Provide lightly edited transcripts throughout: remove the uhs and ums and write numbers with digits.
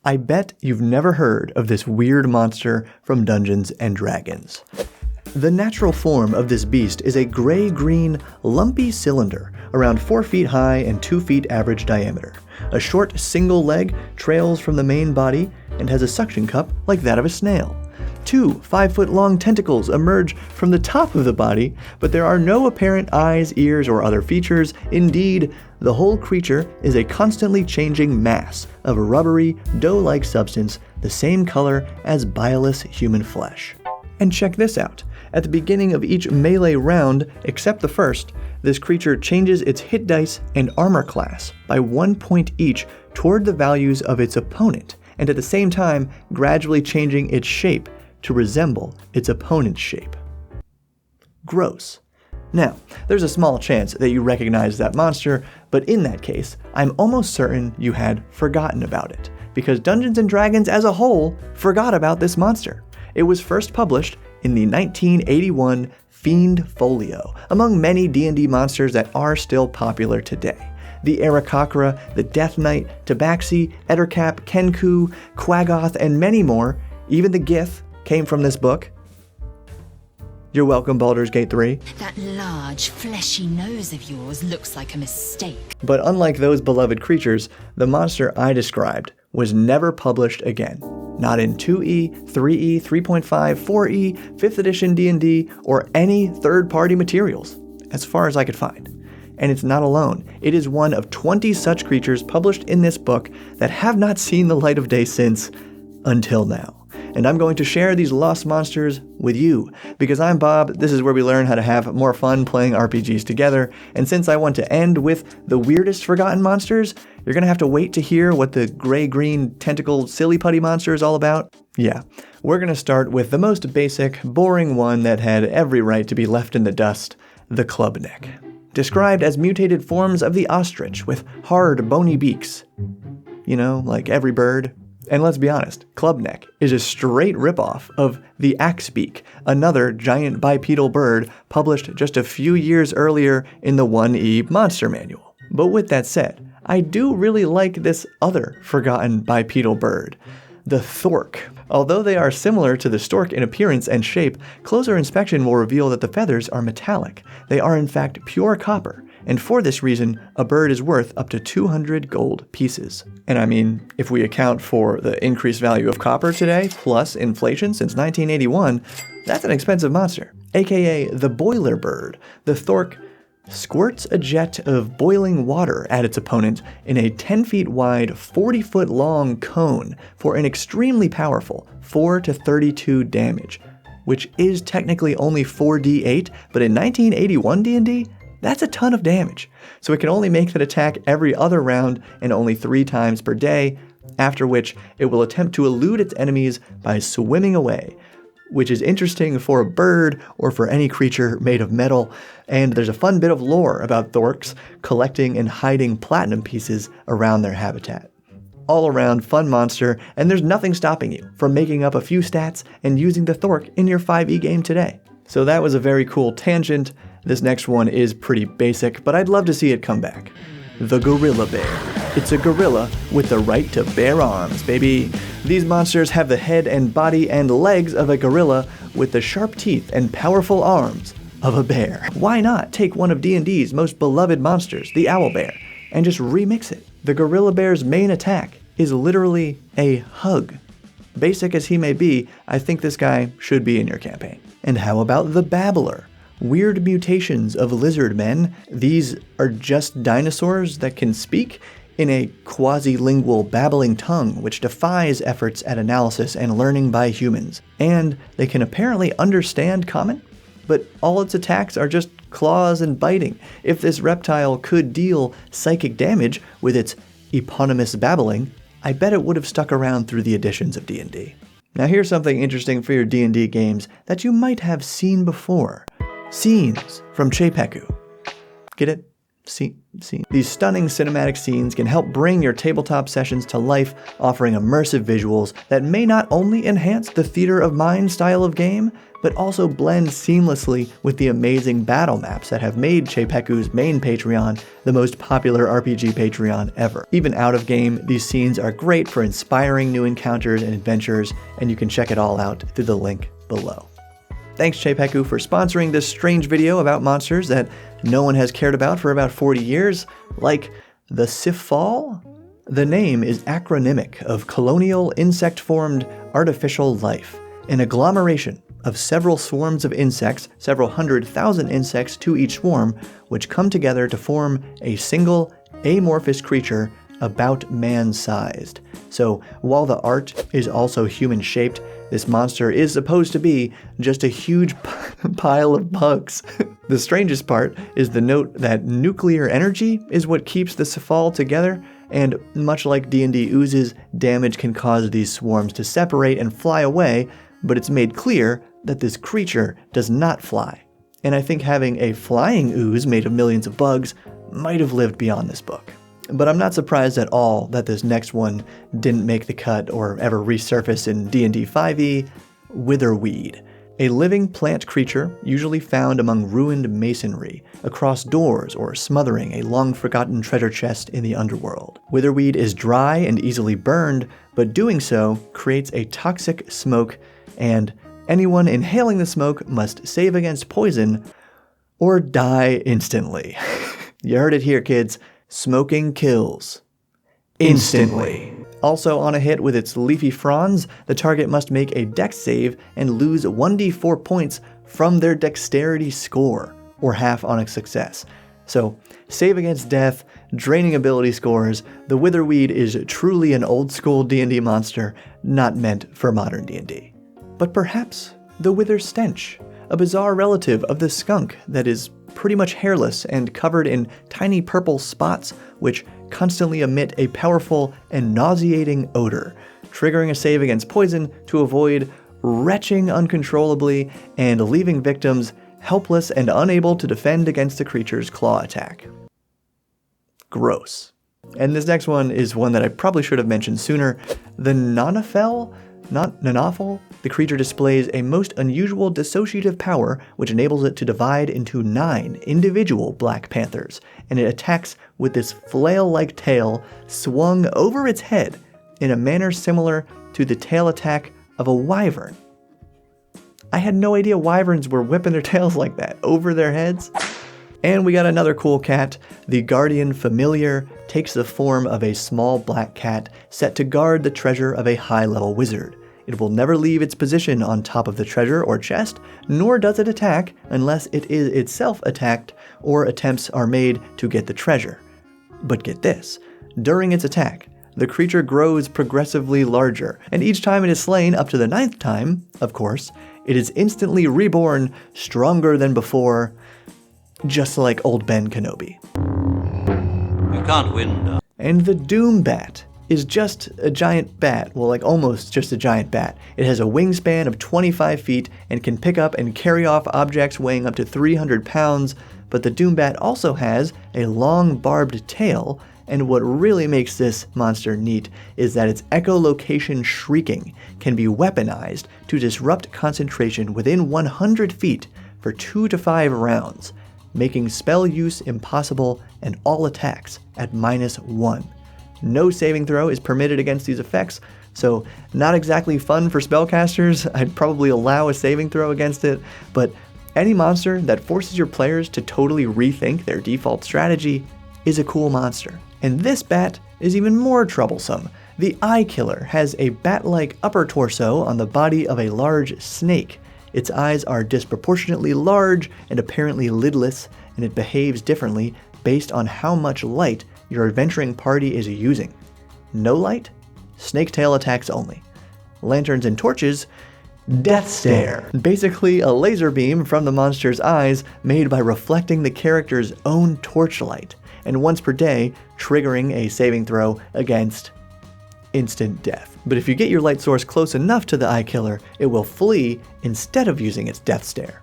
I bet you've never heard of this weird monster from Dungeons & Dragons. The natural form of this beast is a gray-green, lumpy cylinder, around 4 feet high and 2 feet average diameter. A short single leg trails from the main body and has a suction cup like that of a snail. 2 5-foot-long tentacles emerge from the top of the body, but there are no apparent eyes, ears, or other features. Indeed, the whole creature is a constantly changing mass of rubbery, dough-like substance, the same color as bileless human flesh. And check this out. At the beginning of each melee round, except the first, this creature changes its hit dice and armor class by 1 point each toward the values of its opponent, and at the same time gradually changing its shape to resemble its opponent's shape. Gross. Now, there's a small chance that you recognize that monster, but in that case, I'm almost certain you had forgotten about it, because Dungeons & Dragons as a whole forgot about this monster. It was first published in the 1981 Fiend Folio, among many D&D monsters that are still popular today. The Aarakocra, the Death Knight, Tabaxi, Ettercap, Kenku, Quaggoth, and many more, even the Gith, came from this book. You're welcome, Baldur's Gate 3. That large, fleshy nose of yours looks like a mistake. But unlike those beloved creatures, the monster I described was never published again. Not in 2E, 3E, 3.5, 4E, 5th edition D&D, or any third-party materials, as far as I could find. And it's not alone. It is one of 20 such creatures published in this book that have not seen the light of day since, until now. And I'm going to share these lost monsters with you, because I'm Bob. This is where we learn how to have more fun playing RPGs together, and since I want to end with the weirdest forgotten monsters, you're gonna have to wait to hear what the gray-green tentacled silly putty monster is all about. Yeah, we're gonna start with the most basic, boring one that had every right to be left in the dust, the clubneck. Described as mutated forms of the ostrich with hard, bony beaks. You know, like every bird. And let's be honest, clubneck is a straight ripoff of the axebeak, another giant bipedal bird published just a few years earlier in the 1E Monster Manual. But with that said, I do really like this other forgotten bipedal bird, the thork. Although they are similar to the stork in appearance and shape, closer inspection will reveal that the feathers are metallic. They are in fact pure copper, and for this reason, a bird is worth up to 200 gold pieces. And I mean, if we account for the increased value of copper today, plus inflation since 1981, that's an expensive monster. AKA the boiler bird, the thork squirts a jet of boiling water at its opponent in a 10 feet wide, 40 foot long cone for an extremely powerful 4 to 32 damage, which is technically only 4d8, but in 1981 D&D, that's a ton of damage. So it can only make that attack every other round and only 3 times per day, after which it will attempt to elude its enemies by swimming away, which is interesting for a bird or for any creature made of metal. And there's a fun bit of lore about thorks collecting and hiding platinum pieces around their habitat. All around fun monster, and there's nothing stopping you from making up a few stats and using the thork in your 5e game today. So that was a very cool tangent. This next one is pretty basic, but I'd love to see it come back. The gorilla bear. It's a gorilla with the right to bear arms, baby. These monsters have the head and body and legs of a gorilla with the sharp teeth and powerful arms of a bear. Why not take one of D&D's most beloved monsters, the owlbear, and just remix it? The gorilla bear's main attack is literally a hug. Basic as he may be, I think this guy should be in your campaign. And how about the babbler? Weird mutations of lizard men. These are just dinosaurs that can speak in a quasi-lingual babbling tongue which defies efforts at analysis and learning by humans. And they can apparently understand common, but all its attacks are just claws and biting. If this reptile could deal psychic damage with its eponymous babbling, I bet it would have stuck around through the editions of D&D. Now here's something interesting for your D&D games that you might have seen before. Scenes from Shapehaku. Get it? These stunning cinematic scenes can help bring your tabletop sessions to life, offering immersive visuals that may not only enhance the theater of mind style of game, but also blend seamlessly with the amazing battle maps that have made Shapeku's main Patreon the most popular RPG Patreon ever. Even out of game, these scenes are great for inspiring new encounters and adventures, and you can check it all out through the link below. Thanks Shapeku for sponsoring this strange video about monsters that no one has cared about for about 40 years, like the Sifal? The name is acronymic of colonial insect-formed artificial life, an agglomeration of several swarms of insects, several 100,000 insects to each swarm, which come together to form a single amorphous creature about man-sized. So while the art is also human-shaped, this monster is supposed to be just a huge pile of bugs. The strangest part is the note that nuclear energy is what keeps the Sifal together, and much like D&D oozes, damage can cause these swarms to separate and fly away, but it's made clear that this creature does not fly. And I think having a flying ooze made of millions of bugs might have lived beyond this book. But I'm not surprised at all that this next one didn't make the cut or ever resurface in D&D 5e, Witherweed, a living plant creature usually found among ruined masonry, across doors or smothering a long-forgotten treasure chest in the underworld. Witherweed is dry and easily burned, but doing so creates a toxic smoke, and anyone inhaling the smoke must save against poison or die instantly. You heard it here, kids. Smoking kills. Instantly. Also on a hit with its leafy fronds, the target must make a dex save and lose 1d4 points from their dexterity score, or half on a success. So, save against death, draining ability scores, the Witherweed is truly an old-school D&D monster, not meant for modern D&D. But perhaps the Wither Stench, a bizarre relative of the skunk that is pretty much hairless and covered in tiny purple spots which constantly emit a powerful and nauseating odor, triggering a save against poison to avoid retching uncontrollably and leaving victims helpless and unable to defend against the creature's claw attack. Gross. And this next one is one that I probably should have mentioned sooner. The Nanafel? Not Nanafel? The creature displays a most unusual dissociative power which enables it to divide into 9 individual Black Panthers, and it attacks with this flail-like tail swung over its head in a manner similar to the tail attack of a wyvern. I had no idea wyverns were whipping their tails like that over their heads. And we got another cool cat. The Guardian Familiar takes the form of a small black cat set to guard the treasure of a high-level wizard. It will never leave its position on top of the treasure or chest, nor does it attack unless it is itself attacked or attempts are made to get the treasure. But get this, during its attack, the creature grows progressively larger, and each time it is slain up to the 9th time, of course, it is instantly reborn, stronger than before, just like old Ben Kenobi. You can't win. And the Doom Bat is just a giant bat, well, like almost just a giant bat. It has a wingspan of 25 feet and can pick up and carry off objects weighing up to 300 pounds, but the Doom Bat also has a long barbed tail, and what really makes this monster neat is that its echolocation shrieking can be weaponized to disrupt concentration within 100 feet for 2 to 5 rounds, making spell use impossible and all attacks at -1. No saving throw is permitted against these effects, so not exactly fun for spellcasters. I'd probably allow a saving throw against it, but any monster that forces your players to totally rethink their default strategy is a cool monster. And this bat is even more troublesome. The Eye Killer has a bat-like upper torso on the body of a large snake. Its eyes are disproportionately large and apparently lidless, and it behaves differently based on how much light your adventuring party is using. No light? Snake tail attacks only. Lanterns and torches? Death Stare. Basically a laser beam from the monster's eyes made by reflecting the character's own torchlight, and once per day, triggering a saving throw against instant death. But if you get your light source close enough to the Eye Killer, it will flee instead of using its Death Stare.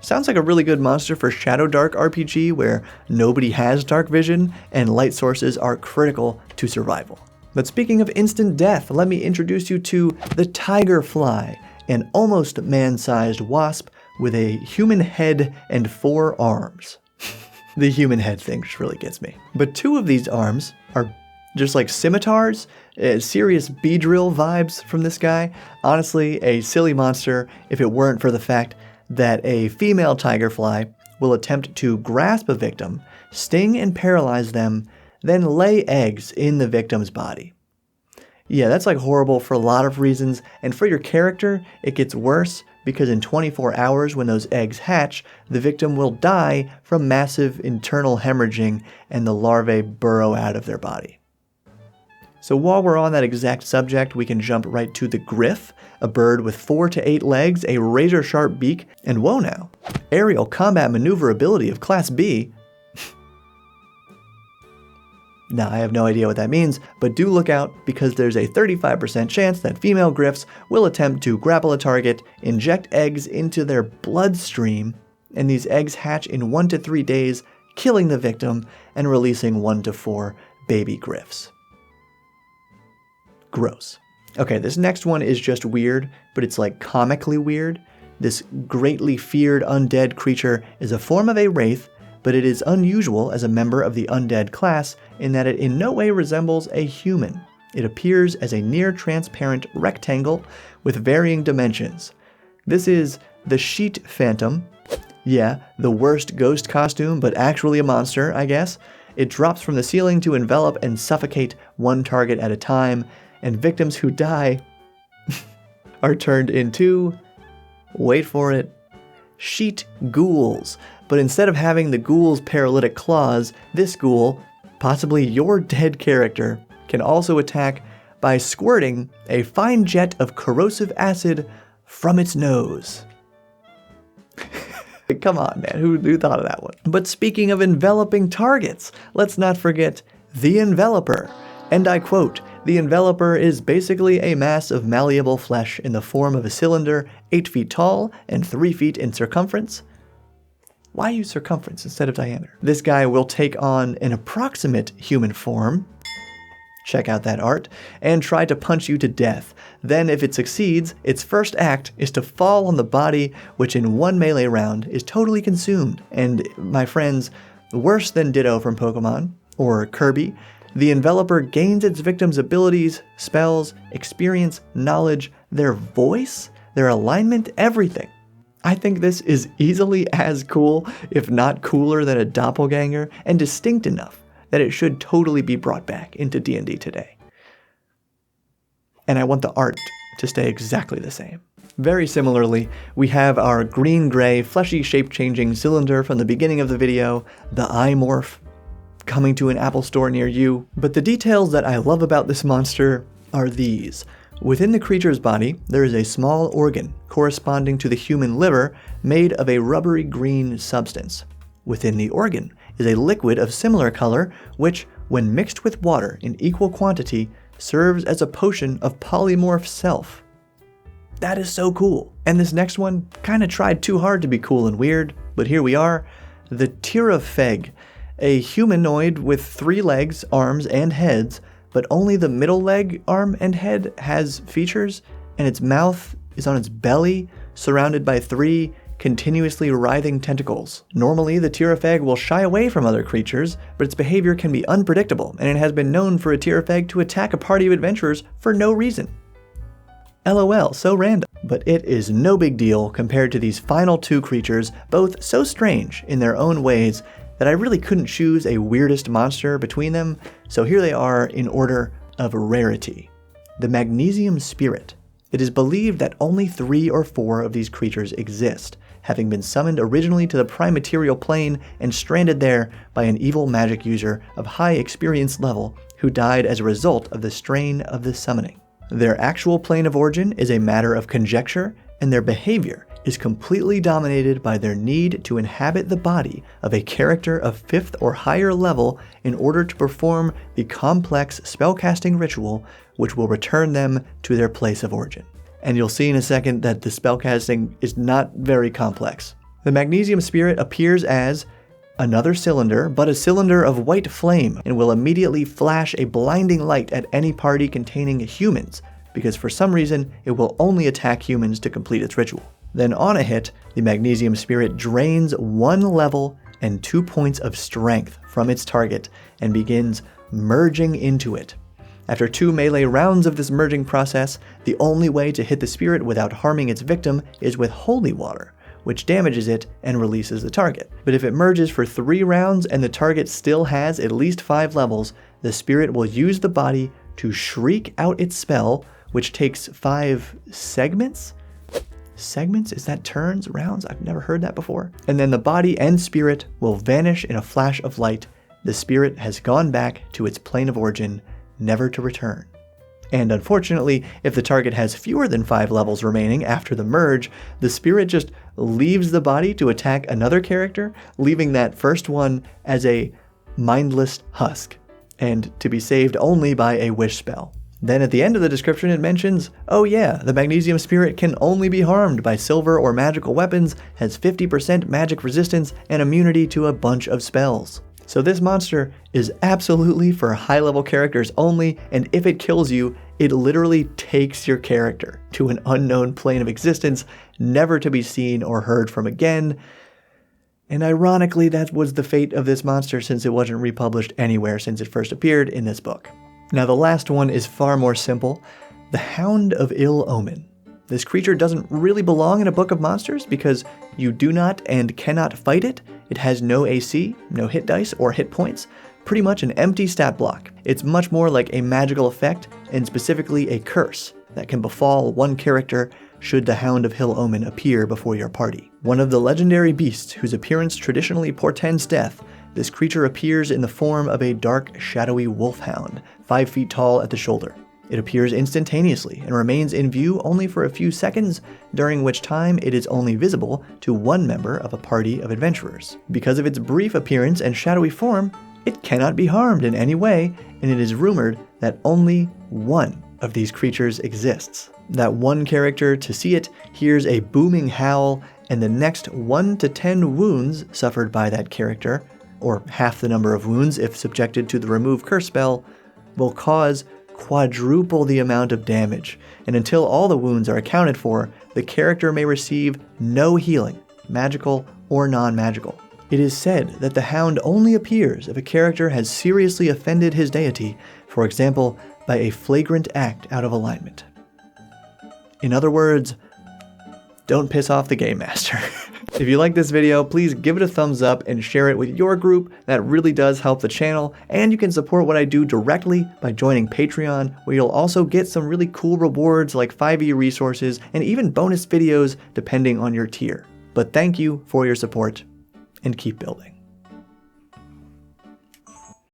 Sounds like a really good monster for Shadow Dark RPG where nobody has dark vision and light sources are critical to survival. But speaking of instant death, let me introduce you to the tiger fly, an almost man-sized wasp with a human head and 4 arms. The human head thing just really gets me. But 2 of these arms are just like scimitars, serious Beedrill vibes from this guy. Honestly, a silly monster if it weren't for the fact that a female tigerfly will attempt to grasp a victim, sting and paralyze them, then lay eggs in the victim's body. Yeah, that's like horrible for a lot of reasons, and for your character, it gets worse because in 24 hours when those eggs hatch, the victim will die from massive internal hemorrhaging and the larvae burrow out of their body. So while we're on that exact subject, we can jump right to the griff, a bird with 4 to 8 legs, a razor-sharp beak, and whoa now, aerial combat maneuverability of Class B. Now, I have no idea what that means, but do look out because there's a 35% chance that female griffs will attempt to grapple a target, inject eggs into their bloodstream, and these eggs hatch in 1 to 3 days, killing the victim and releasing 1 to 4 baby griffs. Gross. Okay, this next one is just weird, but it's like comically weird. This greatly feared undead creature is a form of a wraith, but it is unusual as a member of the undead class in that it in no way resembles a human. It appears as a near-transparent rectangle with varying dimensions. This is the Sheet Phantom. Yeah, the worst ghost costume, but actually a monster, I guess. It drops from the ceiling to envelop and suffocate one target at a time, and victims who die are turned into, wait for it, sheet ghouls. But instead of having the ghoul's paralytic claws, this ghoul, possibly your dead character, can also attack by squirting a fine jet of corrosive acid from its nose. Come on, man, who thought of that one? But speaking of enveloping targets, let's not forget the Enveloper. And I quote, "The Enveloper is basically a mass of malleable flesh in the form of a cylinder 8 feet tall and 3 feet in circumference." Why use circumference instead of diameter? This guy will take on an approximate human form, check out that art, and try to punch you to death. Then if it succeeds, its first act is to fall on the body, which in one melee round is totally consumed. And my friends, worse than Ditto from Pokemon, or Kirby, the Enveloper gains its victim's abilities, spells, experience, knowledge, their voice, their alignment, everything. I think this is easily as cool, if not cooler than a doppelganger, and distinct enough that it should totally be brought back into D&D today. And I want the art to stay exactly the same. Very similarly, we have our green-gray, fleshy shape-changing cylinder from the beginning of the video, the iMorph, coming to an Apple store near you. But the details that I love about this monster are these. Within the creature's body, there is a small organ corresponding to the human liver made of a rubbery green substance. Within the organ is a liquid of similar color, which, when mixed with water in equal quantity, serves as a potion of polymorph self. That is so cool. And this next one kinda tried too hard to be cool and weird, but here we are. The Tirafeg, a humanoid with 3 legs, arms, and heads, but only the middle leg, arm, and head has features, and its mouth is on its belly, surrounded by 3 continuously writhing tentacles. Normally, the Tirafeg will shy away from other creatures, but its behavior can be unpredictable, and it has been known for a Tirafeg to attack a party of adventurers for no reason. LOL, so random. But it is no big deal compared to these final 2 creatures, both so strange in their own ways that I really couldn't choose a weirdest monster between them, so here they are in order of rarity. The Magnesium Spirit. It is believed that only 3 or 4 of these creatures exist, having been summoned originally to the prime material plane and stranded there by an evil magic user of high experience level who died as a result of the strain of the summoning. Their actual plane of origin is a matter of conjecture, and their behavior is completely dominated by their need to inhabit the body of a character of 5th or higher level in order to perform the complex spellcasting ritual which will return them to their place of origin. And you'll see in a second that the spellcasting is not very complex. The magnesium spirit appears as another cylinder, but a cylinder of white flame, and will immediately flash a blinding light at any party containing humans, because for some reason it will only attack humans to complete its ritual. Then on a hit, the magnesium spirit drains 1 level and 2 points of strength from its target and begins merging into it. After 2 melee rounds of this merging process, the only way to hit the spirit without harming its victim is with holy water, which damages it and releases the target. But if it merges for 3 rounds and the target still has at least 5 levels, the spirit will use the body to shriek out its spell, which takes 5 segments? Segments? Is that turns? Rounds? I've never heard that before. And then the body and spirit will vanish in a flash of light. The spirit has gone back to its plane of origin, never to return. And unfortunately, if the target has fewer than 5 levels remaining after the merge, the spirit just leaves the body to attack another character, leaving that first one as a mindless husk, and to be saved only by a wish spell. Then at the end of the description it mentions, oh yeah, the magnesium spirit can only be harmed by silver or magical weapons, has 50% magic resistance, and immunity to a bunch of spells. So this monster is absolutely for high-level characters only, and if it kills you, it literally takes your character to an unknown plane of existence, never to be seen or heard from again. And ironically, that was the fate of this monster since it wasn't republished anywhere since it first appeared in this book. Now the last one is far more simple, the Hound of Ill Omen. This creature doesn't really belong in a book of monsters because you do not and cannot fight it. It has no AC, no hit dice or hit points, pretty much an empty stat block. It's much more like a magical effect, and specifically a curse, that can befall one character should the Hound of Ill Omen appear before your party. One of the legendary beasts whose appearance traditionally portends death, this creature appears in the form of a dark, shadowy wolfhound, 5 feet tall at the shoulder. It appears instantaneously and remains in view only for a few seconds, during which time it is only visible to one member of a party of adventurers. Because of its brief appearance and shadowy form, it cannot be harmed in any way, and it is rumored that only one of these creatures exists. That one character to see it hears a booming howl, and the next 1 to 10 wounds suffered by that character, or half the number of wounds if subjected to the remove curse spell, will cause quadruple the amount of damage, and until all the wounds are accounted for, the character may receive no healing, magical or non-magical. It is said that the Hound only appears if a character has seriously offended his deity, for example, by a flagrant act out of alignment. In other words, don't piss off the Game Master. If you like this video, please give it a thumbs up and share it with your group. That really does help the channel, and you can support what I do directly by joining Patreon, where you'll also get some really cool rewards like 5e resources and even bonus videos depending on your tier. But thank you for your support, and keep building.